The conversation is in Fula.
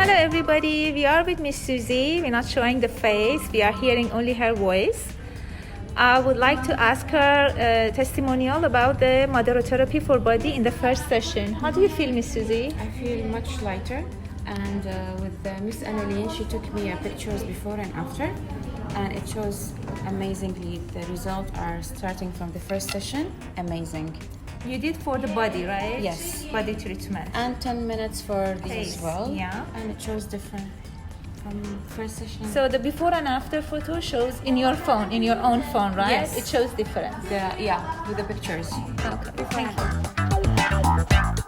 Hello everybody, we are with Miss Susie. We're not showing the face, we are hearing only her voice. I would like to ask her a testimonial about the Maderotherapy for body in the first session. How do you feel, Miss Susie? I feel much lighter, and with Miss Annalene, she took me pictures before and after, and it shows amazingly. The results are starting from the first session, amazing. You did for the body, right? Yes. Body treatment. And 10 minutes for these Face, as well. yeah. And it shows different from first session. So the before and after photo shows in your phone, in your own phone, right? Yes. It shows difference. Yeah, with the pictures. Okay, thank you.